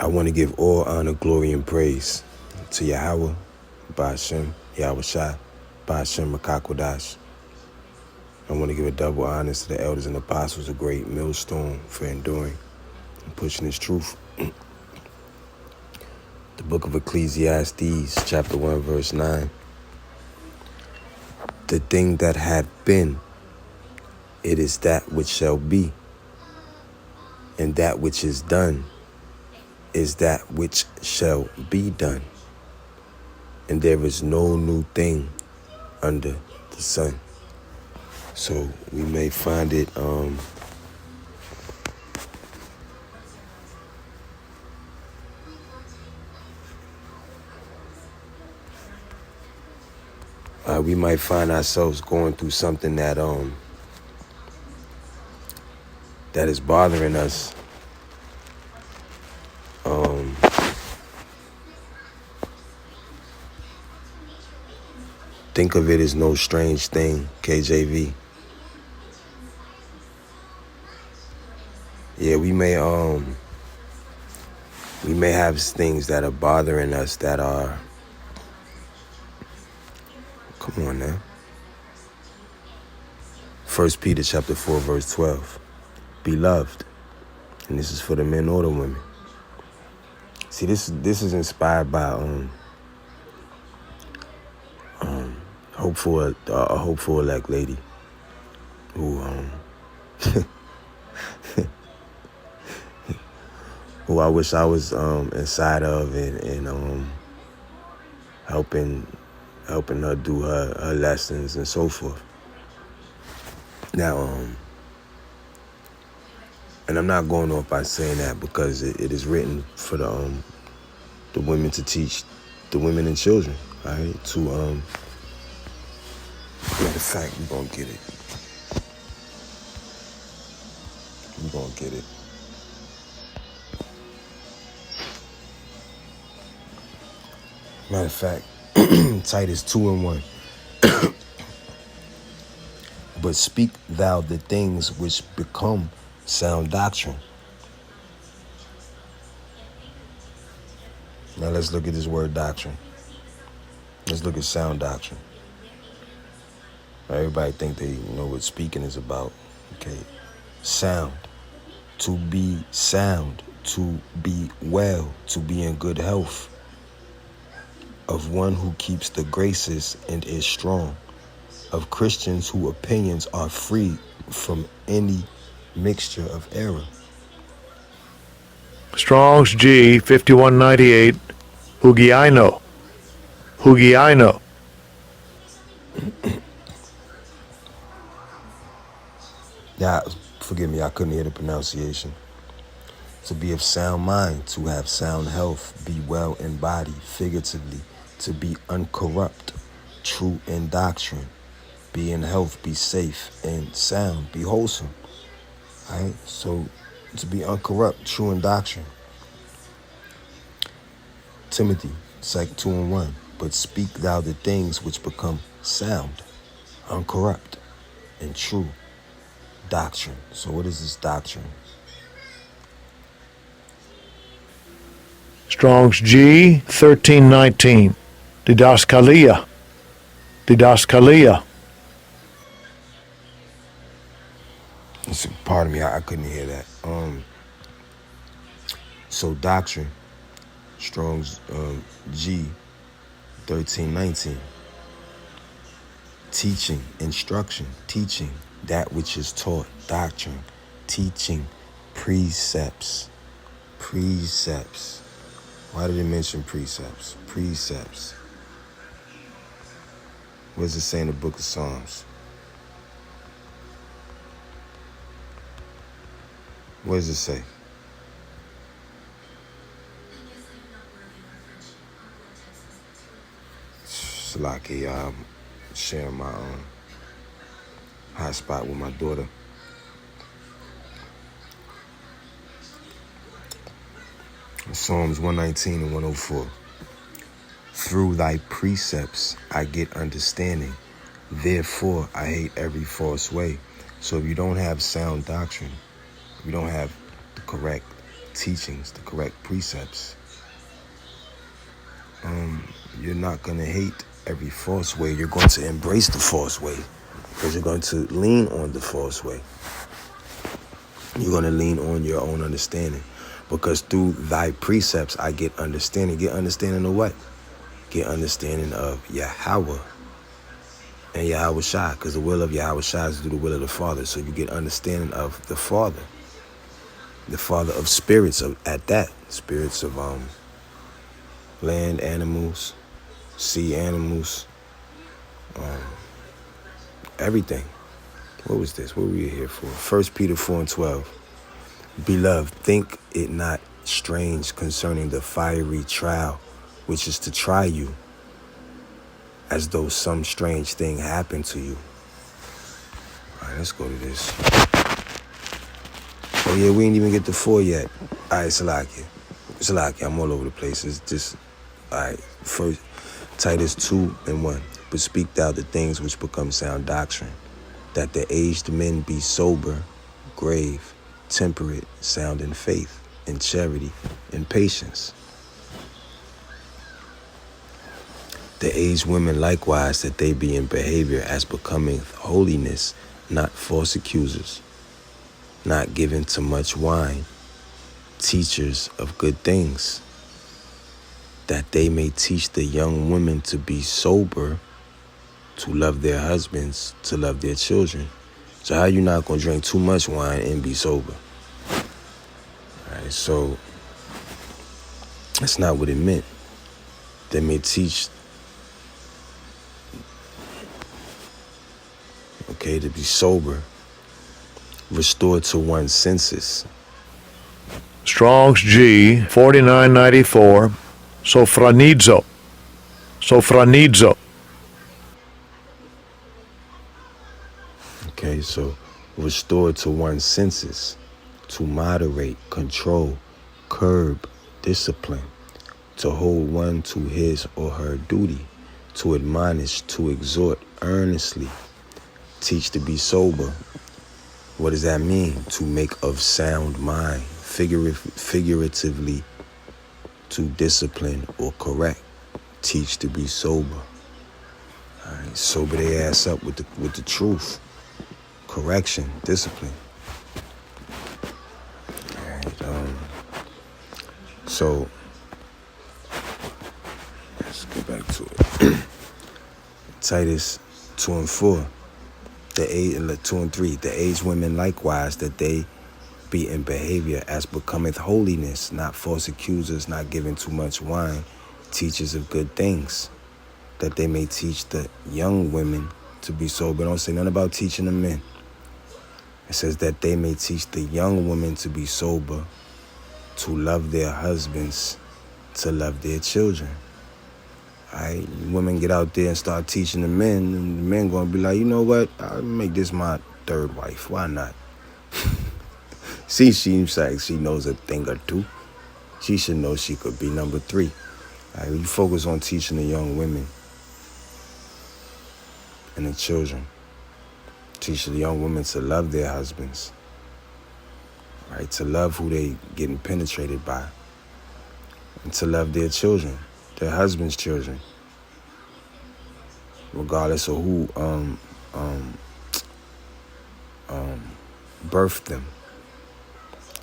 I want to give all honor, glory, and praise to Yahweh, Ba'ashem, Yahweh Shai, Ba'ashem, Makakwadash. I want to give a double honor to the elders and apostles, a great millstone for enduring and pushing His truth. The book of Ecclesiastes, chapter 1, verse 9. The thing that had been, it is that which shall be, and that which is done is that which shall be done. And there is no new thing under the sun. So we may find it we might find ourselves going through something that is bothering us. Think of it as no strange thing, KJV. Yeah, we may have things that are bothering us that are, come on now. 1 Peter chapter 4, verse 12. Beloved, and this is for the men or the women. See, this is inspired by a hopeful elect lady who who I wish I was inside of and helping her do her lessons and so forth. Now, and I'm not going off by saying that because it is written for the women to teach the women and children, all right? To matter of fact, we're gonna get it. We're gonna get it. Matter of fact, Titus 2:1. But speak thou the things which become sound doctrine. Now let's look at this word doctrine. Let's look at sound doctrine. Everybody think they know what speaking is about. Okay. Sound. To be sound. To be well. To be in good health. Of one who keeps the graces and is strong. Of Christians whose opinions are free from any mixture of error. Strong's G 5198. Hugiaino. Hugiaino. Now, forgive me, I couldn't hear the pronunciation. To be of sound mind, to have sound health, be well in body, figuratively, to be uncorrupt, true in doctrine, be in health, be safe and sound, be wholesome. All right? So, to be uncorrupt, true in doctrine. Timothy, 2:1. But speak thou the things which become sound, uncorrupt, and true doctrine. So what is this doctrine? Strong's G 1319. Didaskalia. Didaskalia. Pardon me, I couldn't hear that. So doctrine, Strong's G 1319. Teaching, instruction, teaching, that which is taught, doctrine, teaching, precepts. Precepts. Why did it mention precepts? Precepts. What does it say in the book of Psalms? What does it say? Salaki, I'm sharing my hotspot with my daughter. Psalms 119 and 104. Through thy precepts I get understanding. Therefore I hate every false way. So if you don't have sound doctrine, if you don't have the correct teachings, the correct precepts, you're not going to hate every false way. You're going to embrace the false way because you're going to lean on the false way. You're going to lean on your own understanding because through thy precepts, I get understanding. Get understanding of what? Get understanding of Yahweh and Yahweh Shai, because the will of Yahweh Shai is to do the will of the Father. So you get understanding of the Father of spirits, spirits of land animals, sea animals, everything. What was this? What were we here for? 1 Peter 4:12. Beloved, think it not strange concerning the fiery trial, which is to try you, as though some strange thing happened to you. All right, let's go to this. Oh yeah, we ain't even get to 4 yet. All right, Salakia, I'm all over the place. It's just, all right, first, Titus 2:1. But speak thou the things which become sound doctrine, that the aged men be sober, grave, temperate, sound in faith, in charity, in patience. The aged women likewise, that they be in behavior as becoming holiness, not false accusers, not given to much wine, teachers of good things, that they may teach the young women to be sober, to love their husbands, to love their children. So how you not gonna drink too much wine and be sober? All right, so that's not what it meant. They may teach, okay, to be sober, restored to one's senses. Strong's G 4994. Sofranizo. Okay, so restored to one's senses, to moderate, control, curb, discipline, to hold one to his or her duty, to admonish, to exhort earnestly, teach to be sober. What does that mean? To make of sound mind, figuratively, to discipline or correct, teach to be sober. All right, sober their ass up with the truth. Correction, discipline. All right, so let's go back to it. Titus 2:4, the 2:3, the aged women likewise, that they be in behavior as becometh holiness, not false accusers, not giving too much wine, teachers of good things, that they may teach the young women to be sober. Don't say nothing about teaching the men. It says that they may teach the young women to be sober, to love their husbands, to love their children. All right, women get out there and start teaching the men, and the men gonna be like, you know what? I'll make this my third wife. Why not? See, she knows a thing or two. She should know she could be number 3. All right, you focus on teaching the young women and the children. Teach the young women to love their husbands, right? To love who they getting penetrated by, and to love their children, their husbands' children, regardless of who birthed them.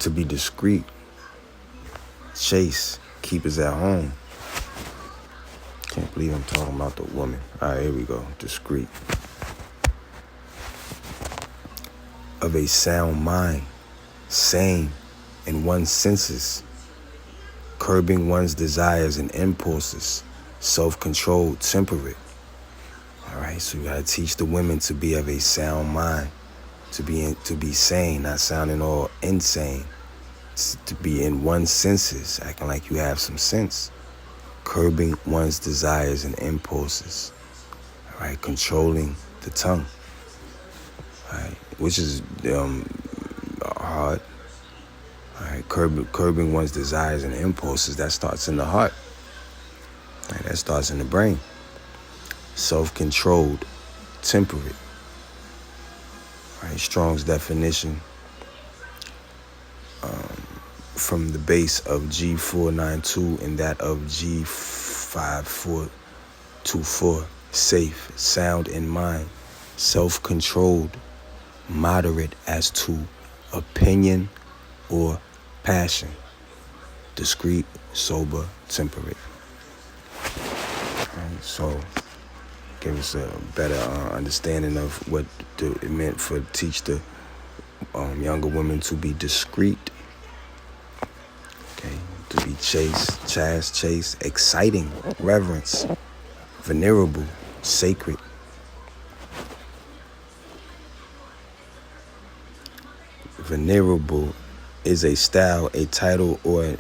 To be discreet, chaste, keepers at home. Can't believe I'm talking about the woman. All right, here we go. Discreet. Of a sound mind, sane in one's senses, curbing one's desires and impulses, self-controlled, temperate. All right, so you gotta teach the women to be of a sound mind, to be sane, not sounding all insane, to be in one's senses, acting like you have some sense, curbing one's desires and impulses. All right, controlling the tongue. All right, which is hard. All right, curbing one's desires and impulses, that starts in the heart. All right, that starts in the brain. Self-controlled, temperate. All right, Strong's definition. from the base of G492 and that of G5424. Safe, sound in mind, self-controlled, moderate as to opinion or passion, discreet, sober, temperate. So give us a better understanding of what it meant for teach the younger women to be discreet, okay, to be chaste, exciting, reverence, venerable, sacred. Venerable is a style, a title, or an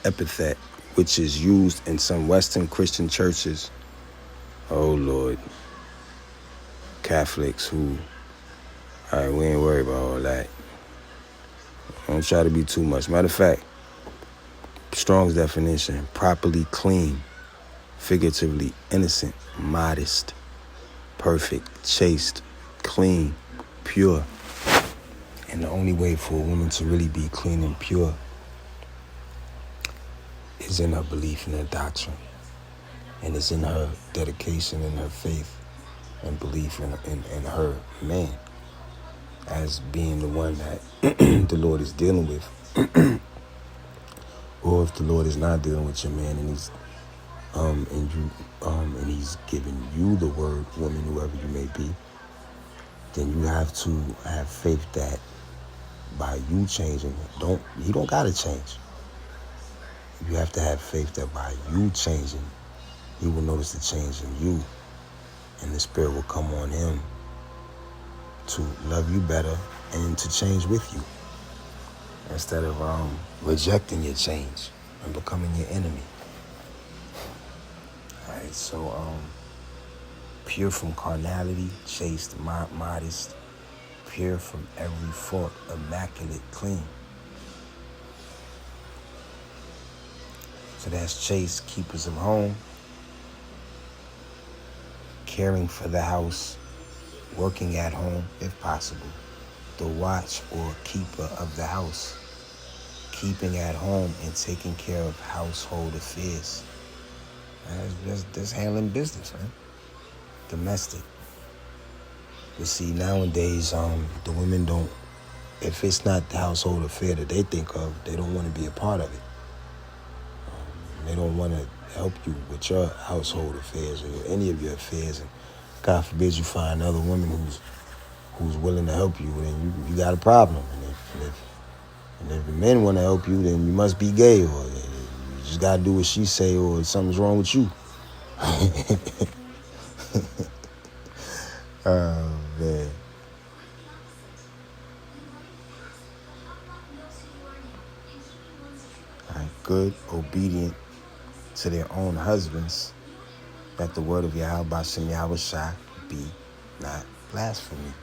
epithet which is used in some Western Christian churches. Oh Lord, Catholics who, all right, we ain't worried about all that. Don't try to be too much. Matter of fact, Strong's definition: properly clean, figuratively innocent, modest, perfect, chaste, clean, pure. And the only way for a woman to really be clean and pure is in her belief in her doctrine. And it's in her dedication and her faith and belief in her man as being the one that the Lord is dealing with. Or if the Lord is not dealing with your man and he's and he's giving you the word, woman, whoever you may be, then you have to have faith that by you changing, he don't gotta change. You have to have faith that by you changing, he will notice the change in you, and the Spirit will come on him to love you better and to change with you, instead of rejecting your change and becoming your enemy. All right, so pure from carnality, chaste, modest, pure from every fault, immaculate, clean. So that's chaste, keepers of home, caring for the house, working at home if possible, the watch or keeper of the house, keeping at home and taking care of household affairs. That's handling business, man. Domestic. But see, nowadays, the women don't, if it's not the household affair that they think of, they don't want to be a part of it. They don't want to help you with your household affairs or any of your affairs. And God forbid you find another woman who's willing to help you, then you got a problem. And if the men want to help you, then you must be gay, or you just got to do what she say, or something's wrong with you. Oh, man. All right, good, obedient to their own husbands, that the word of Yahweh Bashem Yahushua be not blasphemy.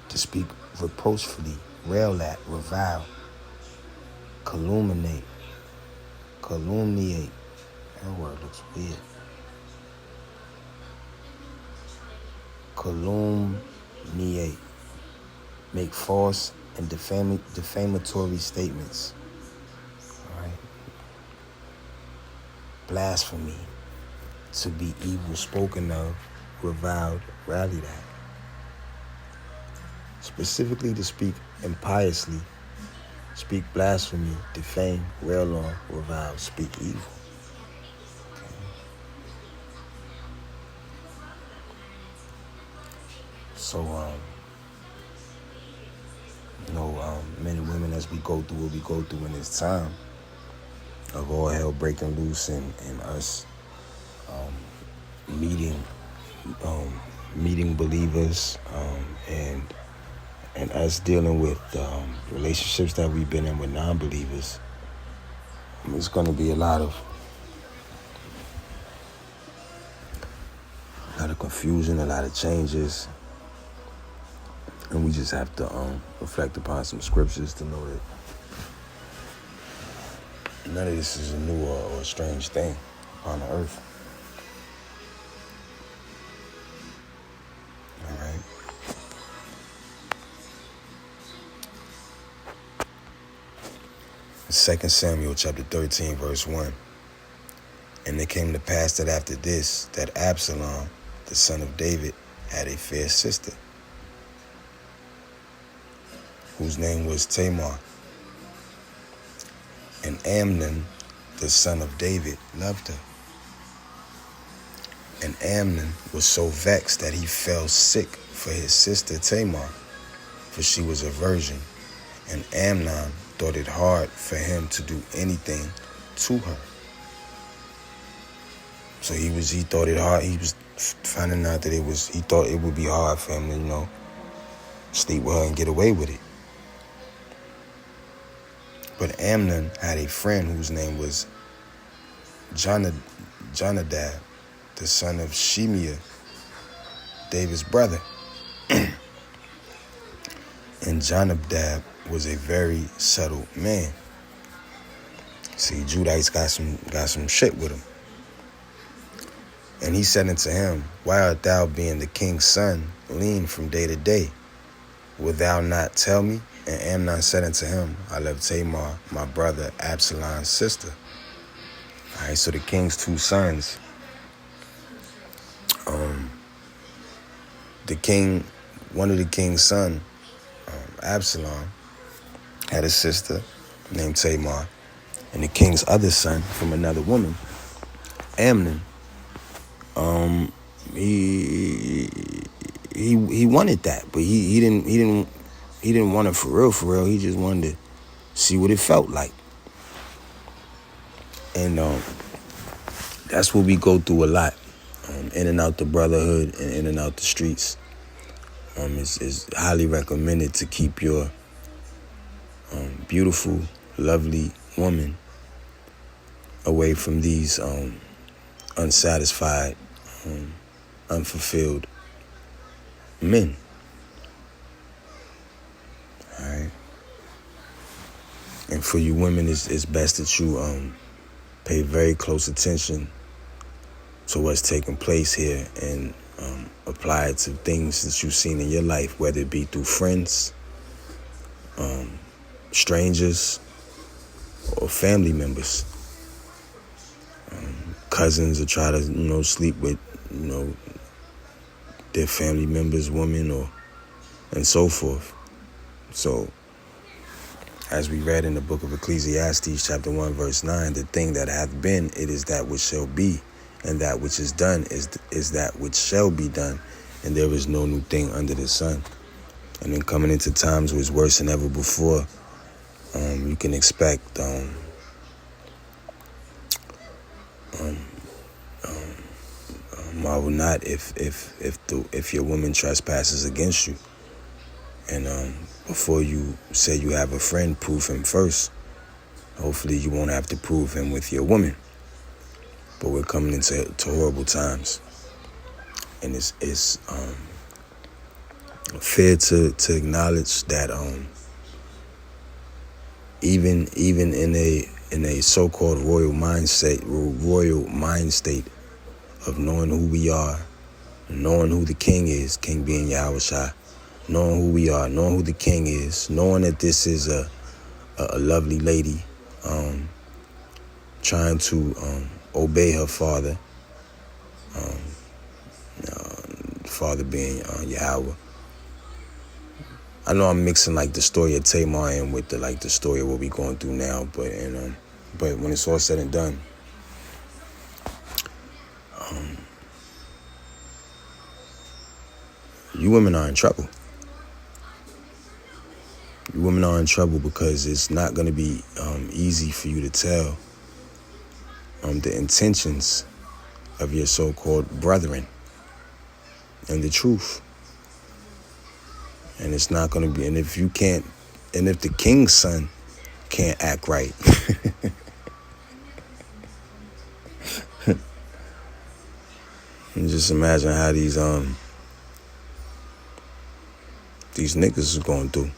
To speak reproachfully, rail at, revile, calumniate. That word looks weird. Calumniate. Make false and defamatory statements. All right. Blasphemy. To be evil spoken of, reviled, rallied at. Specifically to speak impiously, speak blasphemy, defame, rail on, revile, speak evil. Okay. So, men and women, as we go through what we go through in this time of all hell breaking loose and us meeting believers and us dealing with relationships that we've been in with non-believers, it's going to be a lot of confusion, a lot of changes, and we just have to reflect upon some scriptures to know that none of this is a new or a strange thing on the earth. All right. 2 Samuel chapter 13, verse 1. And it came to pass that after this, that Absalom, the son of David, had a fair sister, whose name was Tamar. And Amnon, the son of David, loved her. And Amnon was so vexed that he fell sick for his sister Tamar, for she was a virgin. And Amnon thought it hard for him to do anything to her. So he thought it hard. He was finding out that he thought it would be hard for him to, sleep with her and get away with it. But Amnon had a friend whose name was Jonadab, the son of Shimeah, David's brother. And Jonadab was a very subtle man. See, Judites got some shit with him. And he said unto him, Why art thou, being the king's son, lean from day to day? Wilt thou not tell me? And Amnon said unto him, I love Tamar, my brother Absalom's sister. All right, so the king's two sons. One of the king's son, Absalom, had a sister named Tamar, and the king's other son from another woman, Amnon, he wanted that, but he didn't want it for real. He just wanted to see what it felt like, and that's what we go through a lot, in and out the brotherhood and in and out the streets. It's highly recommended to keep your beautiful, lovely woman away from these unsatisfied, unfulfilled men. All right. And for you women, it's best that you pay very close attention to what's taking place here and apply it to things that you've seen in your life, whether it be through friends, strangers, or family members. Cousins that try to, sleep with, their family members, women, and so forth. So, as we read in the book of Ecclesiastes, chapter 1, verse 9, the thing that hath been, it is that which shall be, and that which is done is that which shall be done, and there is no new thing under the sun. And then coming into times where it's worse than ever before, you can expect marvel not if your woman trespasses against you. And before you say you have a friend, prove him first. Hopefully you won't have to prove him with your woman. But we're coming into horrible times, and it's fair to acknowledge that even in a so-called royal mind state of knowing who we are, knowing who the king is, king being Yahushua, knowing who we are, knowing who the king is, knowing that this is a lovely lady, trying to obey her father, father being Yahweh. I know I'm mixing like the story of Tamar in with the story of what we're going through now, but when it's all said and done, you women are in trouble. You women are in trouble because it's not going to be easy for you to tell the intentions of your so-called brethren and the truth. And it's not going to be, and if the king's son can't act right, and just imagine how these niggas is going through.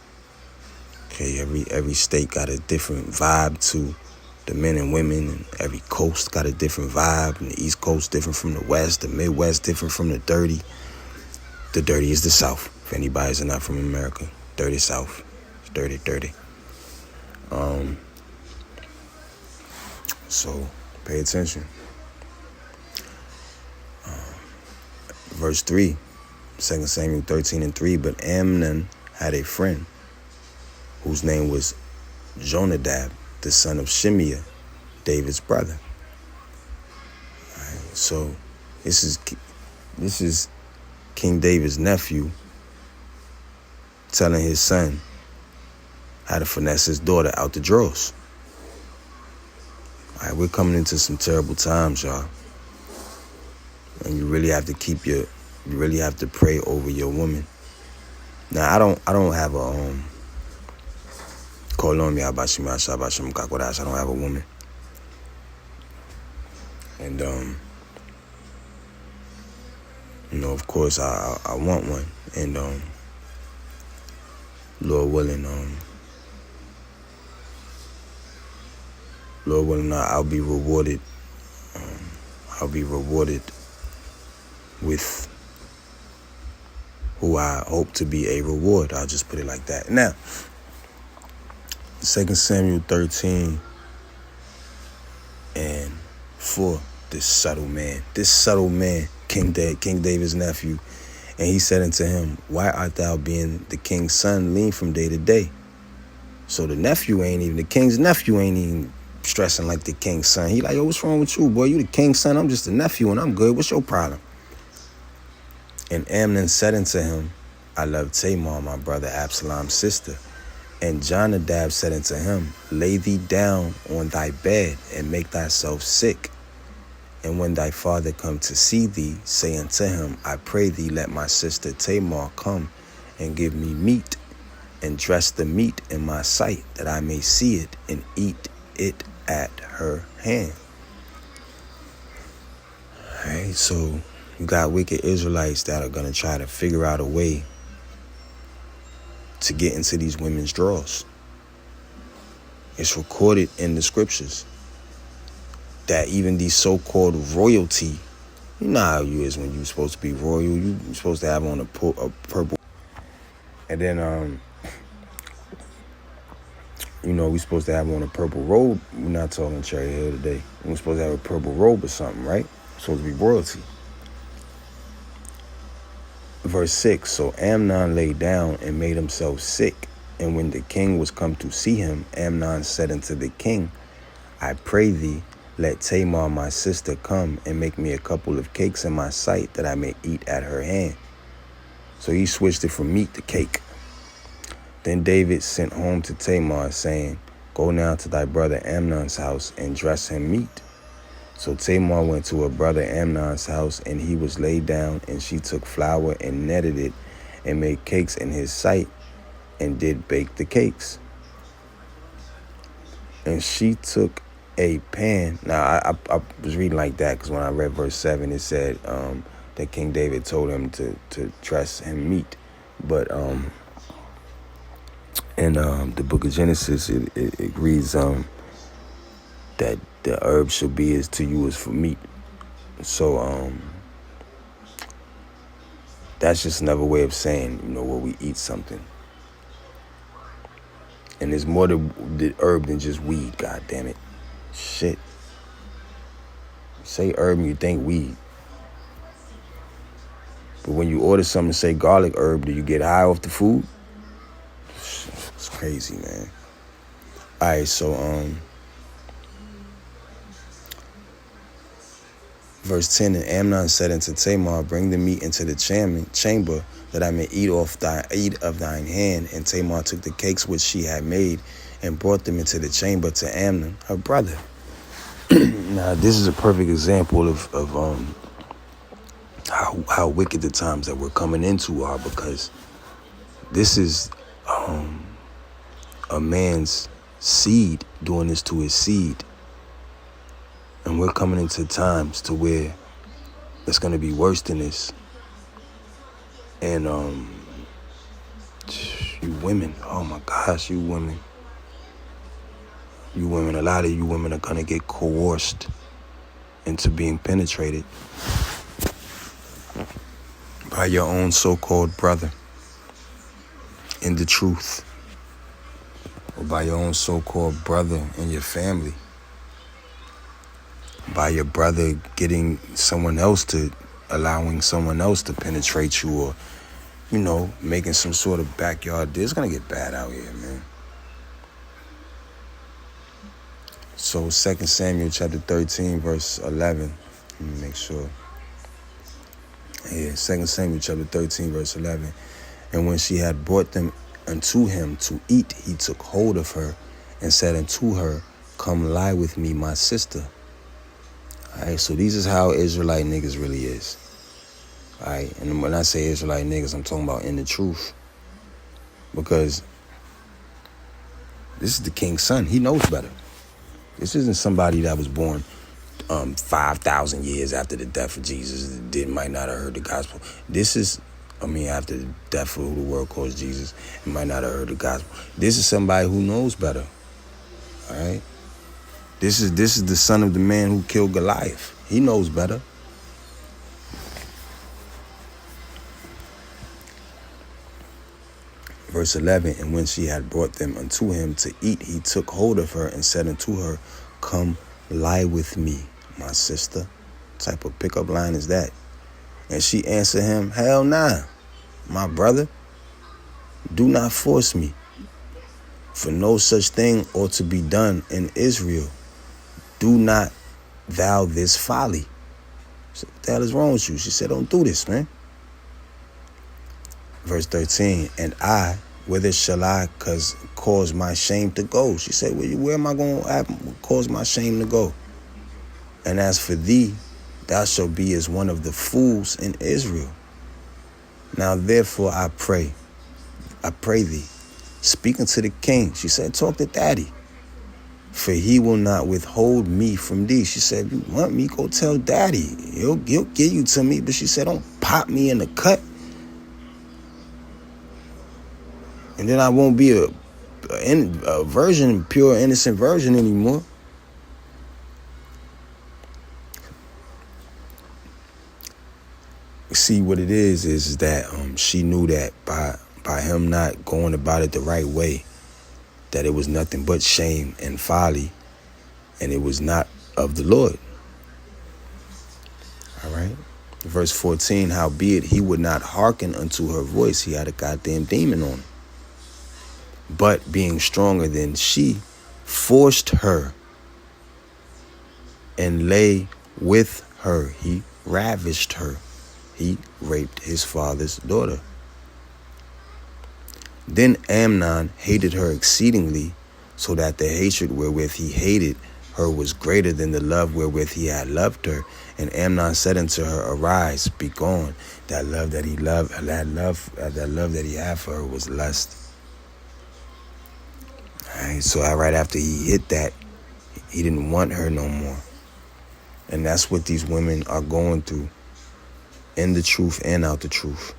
Okay, every state got a different vibe to the men and women, and every coast got a different vibe, and the East Coast different from the West, the Midwest different from the dirty. The dirty is the South. If anybody's not from America, dirty South. It's dirty. So pay attention. Verse 3, 2 Samuel 13:3. But Amnon had a friend whose name was Jonadab, the son of Shimeah, David's brother. All right, so this is King David's nephew telling his son how to finesse his daughter out the drawers. All right, we're coming into some terrible times, y'all. And you really have to pray over your woman. Now, I don't have a I don't have a woman. And of course I want one. And Lord willing, I'll be rewarded. I'll be rewarded with who I hope to be a reward. I'll just put it like that. Now, 2 Samuel 13:4. This subtle man, King David's nephew, and he said unto him, why art thou, being the king's son, lean from day to day? So the king's nephew ain't even stressing like the king's son. He like, yo, what's wrong with you, boy? You the king's son, I'm just a nephew and I'm good. What's your problem? And Amnon said unto him, I love Tamar, my brother Absalom's sister. And Jonadab said unto him, lay thee down on thy bed and make thyself sick. And when thy father come to see thee, say unto him, I pray thee, let my sister Tamar come and give me meat, and dress the meat in my sight, that I may see it and eat it at her hand. All right, so you got wicked Israelites that are going to try to figure out a way to get into these women's drawers. It's recorded in the scriptures that even these so-called royalty, you know how you is when you're supposed to be royal, you're supposed to have on a purple. And then, we're supposed to have on a purple robe. We're not talking Cherry Hill today. We're supposed to have a purple robe or something, right? Supposed to be royalty. Verse 6, so Amnon lay down and made himself sick. And when the king was come to see him, Amnon said unto the king, I pray thee, let Tamar my sister come and make me a couple of cakes in my sight, that I may eat at her hand. So he switched it from meat to cake. Then David sent home to Tamar, saying, go now to thy brother Amnon's house and dress him meat. So Tamar went to her brother Amnon's house, and he was laid down, and she took flour and kneaded it, and made cakes in his sight, and did bake the cakes. And she took a pan. Now, I was reading like that because when I read verse 7, it said that King David told him to dress him meat. But in the book of Genesis, it reads that the herb shall be as to you as for meat. So that's just another way of saying, where we eat something. And there's more to the herb than just weed, god damn it. Shit. Say herb and you think weed. But when you order something, say garlic herb, do you get high off the food? It's crazy, man. All right, so verse 10, and Amnon said unto Tamar, bring the meat into the chamber, that I may eat of thine hand. And Tamar took the cakes which she had made, and brought them into the chamber to Amnon, her brother. Now, this is a perfect example of how wicked the times that we're coming into are, because this is a man's seed doing this to his seed. And we're coming into times to where it's going to be worse than this. And you women, oh my gosh, you women, a lot of you women are going to get coerced into being penetrated by your own so-called brother in the truth, or by your own so-called brother in your family. by your brother allowing someone else to penetrate you, or, making some sort of backyard deal. It's gonna get bad out here, man. So 2 Samuel chapter 13, verse 11. Let me make sure. Yeah, 2 Samuel chapter 13, verse 11. And when she had brought them unto him to eat, he took hold of her and said unto her, come lie with me, my sister. All right, so these is how Israelite niggas really is. All right, and when I say Israelite niggas, I'm talking about in the truth. Because this is the king's son. He knows better. This isn't somebody that was born 5,000 years after the death of Jesus, might not have heard the gospel. After the death of who the world calls Jesus, might not have heard the gospel. This is somebody who knows better. All right? This is the son of the man who killed Goliath. He knows better. Verse 11, and when she had brought them unto him to eat, he took hold of her and said unto her, come lie with me, my sister. What type of pickup line is that? And she answered him, hell nah, my brother. Do not force me, for no such thing ought to be done in Israel. Do not thou this folly. So what the hell is wrong with you? She said, don't do this, man. Verse 13, and I, whither shall I cause my shame to go? She said, where am I going to cause my shame to go? And as for thee, thou shalt be as one of the fools in Israel. Now therefore I pray thee, speaking to the king. She said, talk to daddy, for he will not withhold me from thee. She said, you want me, go tell daddy. He'll give you to me. But she said, don't pop me in the cut. And then I won't be a virgin, pure, innocent virgin anymore. See, what it is that she knew that by him not going about it the right way, that it was nothing but shame and folly, and it was not of the Lord. All right. Verse 14, howbeit he would not hearken unto her voice. He had a goddamn demon on him. But being stronger than she, forced her and lay with her. He ravished her. He raped his father's daughter. Then Amnon hated her exceedingly, so that the hatred wherewith he hated her was greater than the love wherewith he had loved her. And Amnon said unto her, arise, be gone. That love that he had for her was lust. All right, so right after he hit that, he didn't want her no more. And that's what these women are going through, in the truth and out the truth.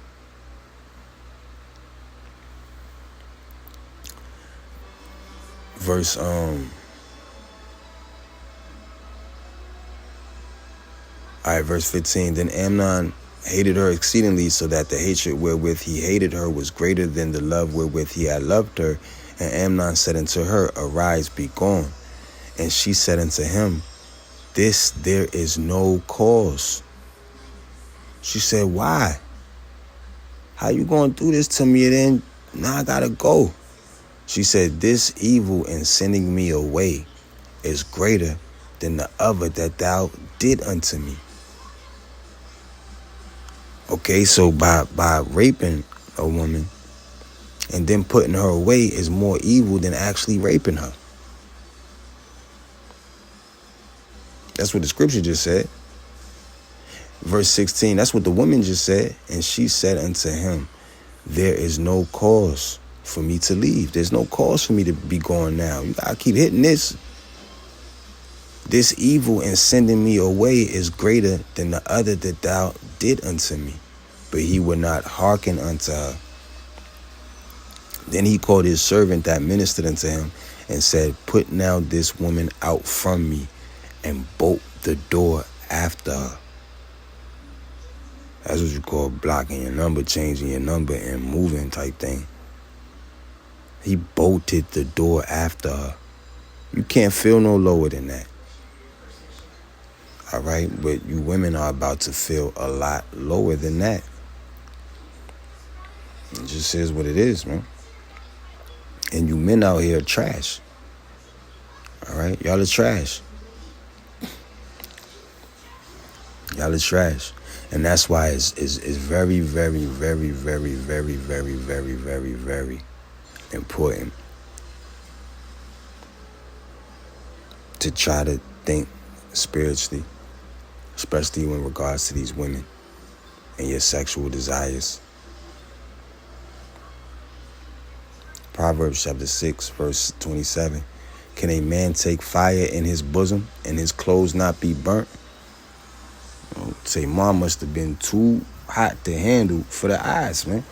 Verse 15. Then Amnon hated her exceedingly, so that the hatred wherewith he hated her was greater than the love wherewith he had loved her. And Amnon said unto her, arise, be gone. And she said unto him, there is no cause. She said, why? How you going to do this to me? And then now I gotta go. She said, this evil in sending me away is greater than the other that thou did unto me. Okay, so by raping a woman and then putting her away is more evil than actually raping her. That's what the scripture just said. Verse 16, that's what the woman just said. And she said unto him, there is no cause for me to leave. There's no cause for me to be going now. You gotta keep hitting this. This evil in sending me away is greater than the other that thou did unto me. But he would not hearken unto her. Then he called his servant that ministered unto him and said, put now this woman out from me and bolt the door after her. That's what you call blocking your number, changing your number, and moving type thing. He bolted the door after her. You can't feel no lower than that. All right, but you women are about to feel a lot lower than that. It just is what it is, man. And you men out here are trash. All right, y'all are trash. Y'all are trash. And that's why it's very, very, very, very, very, very, very, very, very important to try to think spiritually, especially in regards to these women and your sexual desires. Proverbs chapter 6, verse 27. Can a man take fire in his bosom and his clothes not be burnt? Say, mom must have been too hot to handle for the eyes, man.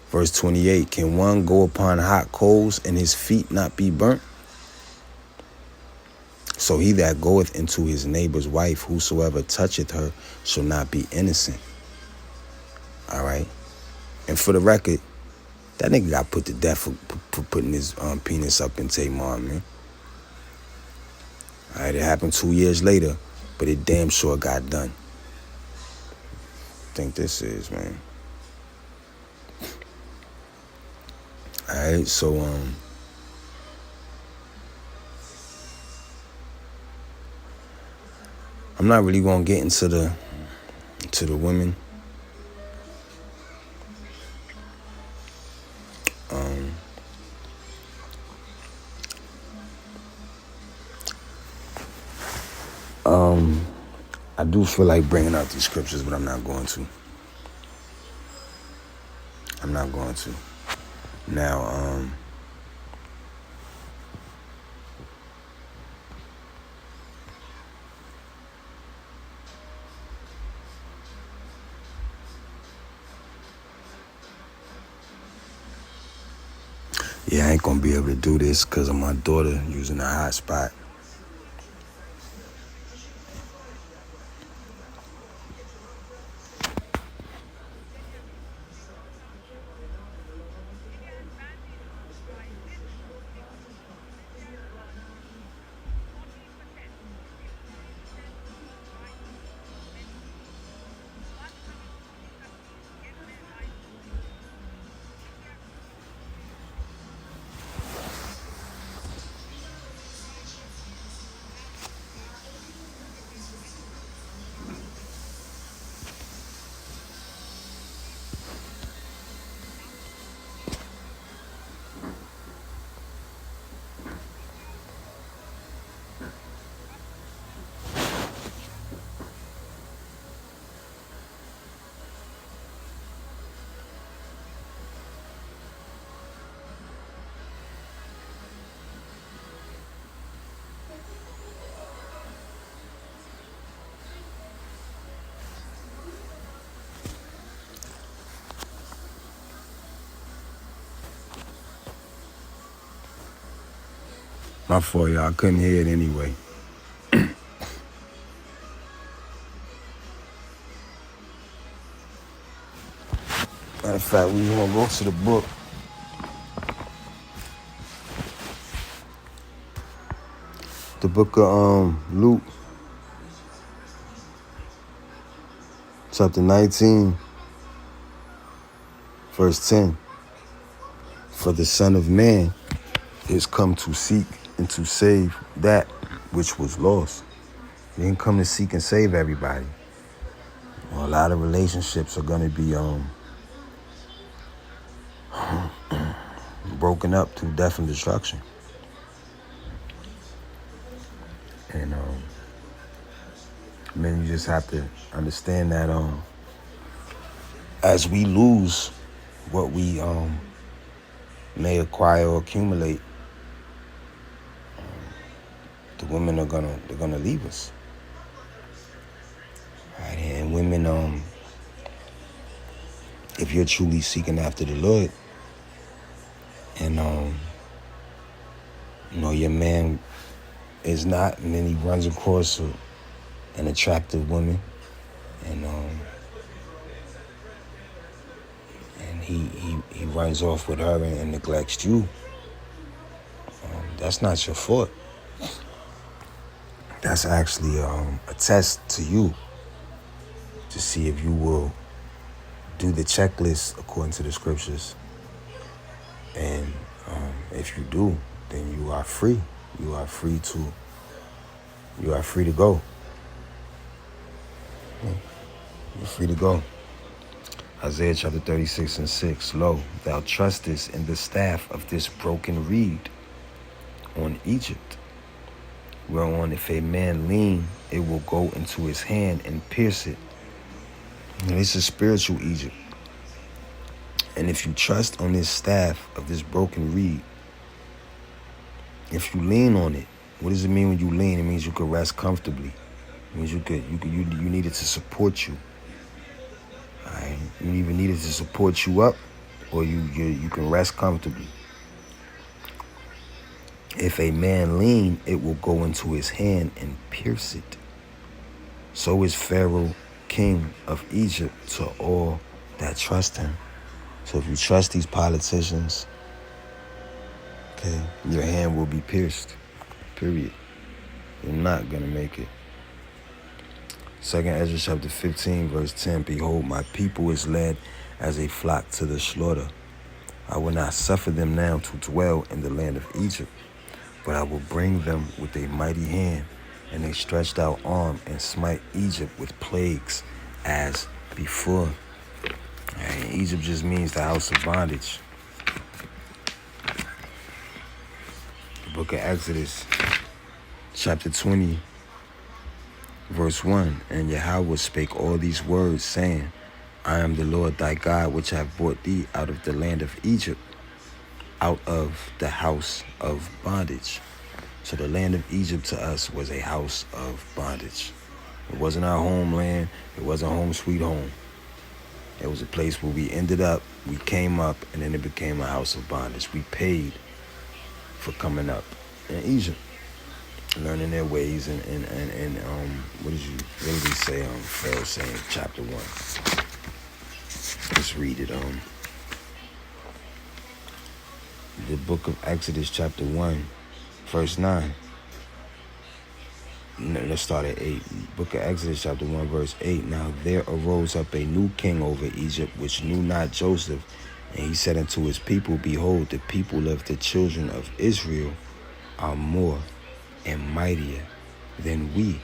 Verse 28, can one go upon hot coals and his feet not be burnt? So he that goeth into his neighbor's wife, whosoever toucheth her, shall not be innocent. All right? And for the record, that nigga got put to death for putting his penis up in Tamar, man. All right, it happened 2 years later, but it damn sure got done. I think this is, man. All right, so I'm not really gonna get into the women. I do feel like bringing out these scriptures, but I'm not going to. Now, yeah, I ain't gonna be able to do this because of my daughter using a hotspot. My fault, y'all. I couldn't hear it anyway. Matter of fact, we gonna go to the book. The book of Luke, chapter 19, verse 10. For the Son of Man is come to seek and to save that which was lost. He didn't come to seek and save everybody. Well, a lot of relationships are gonna be broken up through death and destruction. And man, you just have to understand that as we lose what we may acquire or accumulate, the women are gonna leave us. Right? And women, if you're truly seeking after the Lord, and your man is not, and then he runs across an attractive woman, and he runs off with her and neglects you. That's not your fault. that's actually a test to you to see if you will do the checklist according to the scriptures. And if you do, then you are free. You are free to go. You're free to go. Isaiah chapter 36:6. Lo, thou trustest in the staff of this broken reed on Egypt, whereon if a man lean, it will go into his hand and pierce it. And this is spiritual Egypt. And if you trust on this staff of this broken reed, if you lean on it, what does it mean when you lean? It means you could rest comfortably. It means you need it to support you. Alright? You even need it to support you up, or you can rest comfortably. If a man lean, it will go into his hand and pierce it. So is Pharaoh, king of Egypt, to all that trust him. So if you trust these politicians, okay, your hand will be pierced. Period. You're not gonna make it. 2nd Ezra chapter 15, verse 10. Behold, my people is led as a flock to the slaughter. I will not suffer them now to dwell in the land of Egypt, but I will bring them with a mighty hand and a stretched out arm, and smite Egypt with plagues as before. And Egypt just means the house of bondage. The book of Exodus, chapter 20, verse 1. And Yahweh spake all these words, saying, I am the Lord thy God, which have brought thee out of the land of Egypt, out of the house of bondage. So the land of Egypt to us was a house of bondage. It wasn't our homeland. It wasn't home sweet home. It was a place where we ended up, we came up, and then it became a house of bondage. We paid for coming up in Egypt, learning their ways, and what did he say? Pharaoh saying chapter 1. Let's read it. The book of Exodus chapter 1, verse 9. Let's start at 8. Book of Exodus chapter 1, verse 8. Now there arose up a new king over Egypt, which knew not Joseph. And he said unto his people, Behold, the people of the children of Israel are more and mightier than we.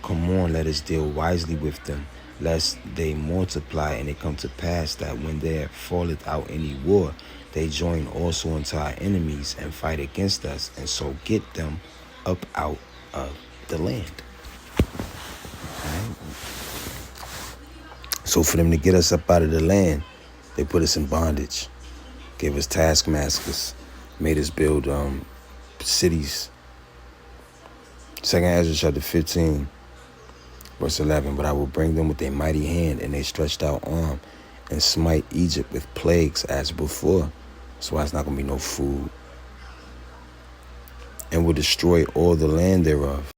Come on, let us deal wisely with them, lest they multiply, and it come to pass that when there falleth out any war, they join also unto our enemies and fight against us, and so get them up out of the land. Right? So for them to get us up out of the land, they put us in bondage, gave us taskmasters, made us build cities. 2nd Ezra chapter 15, verse 11. But I will bring them with a mighty hand and a stretched out arm, and smite Egypt with plagues as before. That's why it's not going to be no food. And will destroy all the land thereof.